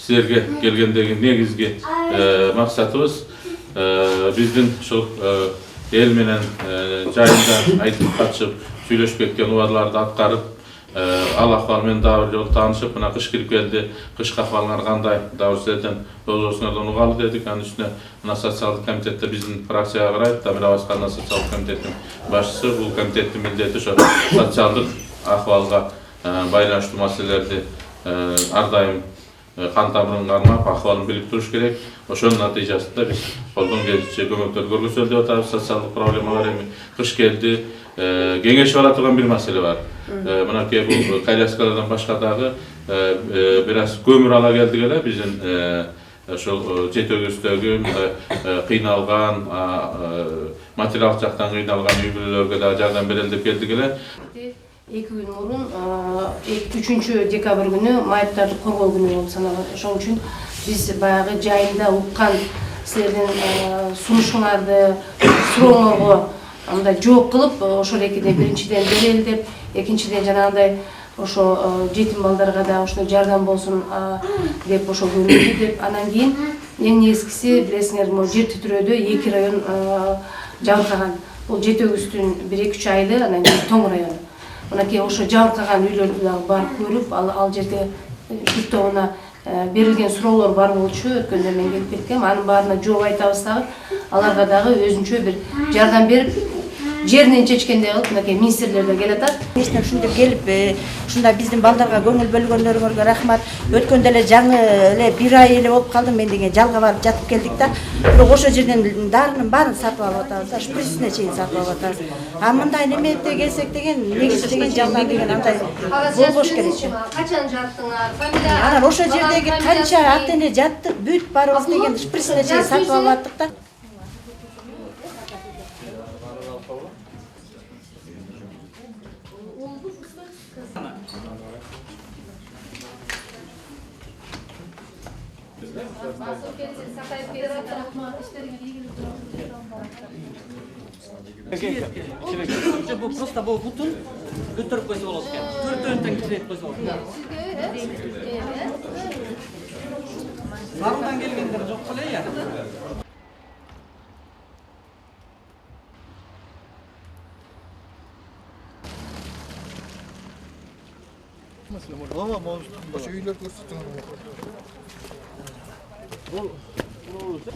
силерге келгендеги негизги максатыбыз биздин ушул эл менен жайында айтып катышып сүйлөшүп кеткен убадаларды аткарып, ал акыбал менен дагы бир жолу таанышып, мына кыш кирип келди. Кышкы акыбалыңар кандай? Дагы силерден болжосуңардан угалы дедик. Анын үстүнө мына социалдык комитетте биздин фракцияга карайт, Дамир Абаскаловна социалдык комитеттин башчысы. Бул комитеттин милдети ошо социалдык акыбалга байланыштуу маселелерди ар дайым кан тамырын кармап, акыбалын билип туруш керек. Ошонун натыйжасында биз колдон келишинче көмөктөр көргөзөлү деп атабыз. Социалдык проблемалар эми кыш келди, кеңешип ала турган бир маселе бар. Мынакей бул коляскалардан башка дагы бир аз көмүр ала келдик эле биздин ошол жетөгүздөгү кыйналган, материалдык жактан кыйналган үй бүлөлөргө дагы жардам берели деп келдик эле. 2 күн мурун 3 декабрь күнү майыптарды коргоо күнү болуп саналат. Ошон үчүн биз баягы жайында уккан силердин сунушуңарды, сурооңорго андай жооп кылып, ошол экиде биринчиден берели деп, экинчиден жанагындай ошо жетим балдарга да ошондой жардам болсун деп ошо көрүндү деп. Анан кийин эң негизгиси билесиңер, могу жер титирөөдө 2 район жабыркаган. Бул Жетөгүздүн 1-2 айлы, анан кийин Тоң району. Мынакей ошо жабыркаган үйлөрдү дагы барып көрүп, ал жерде журттогуна берилген суроолор бар болчу. Өткөндө мен келип кеткем, анын баарына жооп айтабыз дагы. Аларга дагы өзүнчө бир жардам берип, жеринен чечкендей кылып, мынакей министрлер да келатат. Конечно, ушунда келип, ушунда биздин балдарга көңүл бөлгөндөрүңөргө рахмат. Өткөндө эле жаңы эле 1 ай эле болуп калдым, мен деген жалга барып жатып келдик да. Бирок ошо жерден дарынын баарын сатып алып атабыз, шприцине чейин сатып алып атабыз. А мындай неметте келсек деген, негизи деген жардам деген андай болбош керек. Качан жаттыңар? Фамилия. Анан ошо жердеги канча ата-эне жаттык, бүт барыбыз деген шприцине чейин сатып алып аттык да. Bu просто bu butun götürüp koysa olur ekan. 4 teң кичирээк койсо болот. Сарылдан келгендер жок беле я. Ошо үйлөр көрсөтүңөр.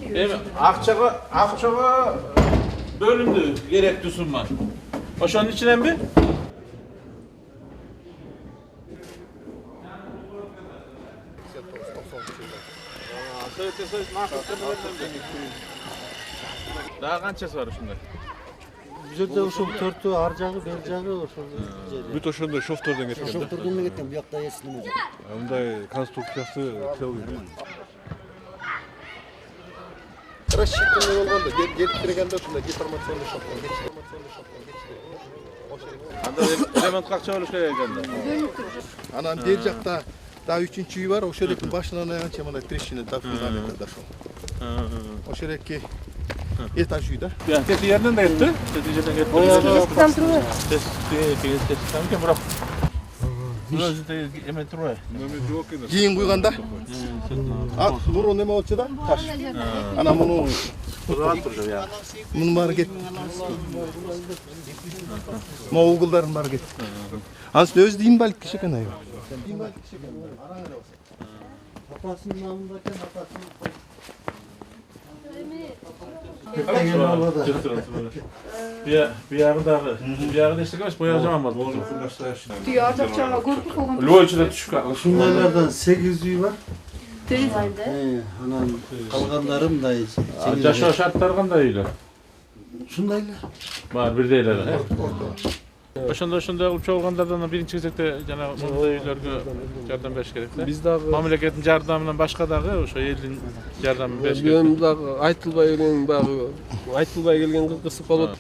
Эми акчага бөлүндү керектүү сумма. Ошонун ичиненби? Дагы канчасы бар ушундай? Бул жерде ушул 4-ü ар жагы, бер жагы ошол жери. Бүт ошондой шофтордон кеткен да. Шофтордон кеткен, буякта эч неме жок. Мындай конструкциясы целый. Рассчитанный болгондо, келип киргенде ушундай деформационный шоктон кечири. Анда ремонтко акча болуш керек экенде. Анан бер жакта да 3-чү үй бар, ошол электин башынан аягынча мындай трещина да фундамент да ошол. Ошол эки этаж үй да. Я, тети жерден да кетти? Тети жерден кетти. Там турбу. Тети бирок. Эме турбайбы? Кийин куйганда. Мурун неме болчу да? Таш. Анан муну мунун баары кетти. Могу угулдардын баары кетти. Анысы өзү инвалид киши экен айыл. Инвалид киши экен. Апасынын намында экен, апасынын. Биягыдагы десек эмес, боягы жаман болду. Тиги ар жакчага көрүп калган. Лойчуда түшүп калды. Ушундайлардан 8 үй бар. Тегизайда. Анан калгандары мындай. Жашоо шарттары кандай үйлөр? Ушундай эле. Бар, бирдей эле. Ошондой кылып чогулгандардан биринчи кезекте жана мындай үйлөргө жардам бериш керек да. Биз дагы мамлекеттин жардамынан башка дагы ошо элдин жардамын бериш керек. Мен дагы айтылбай келген кырсык болот.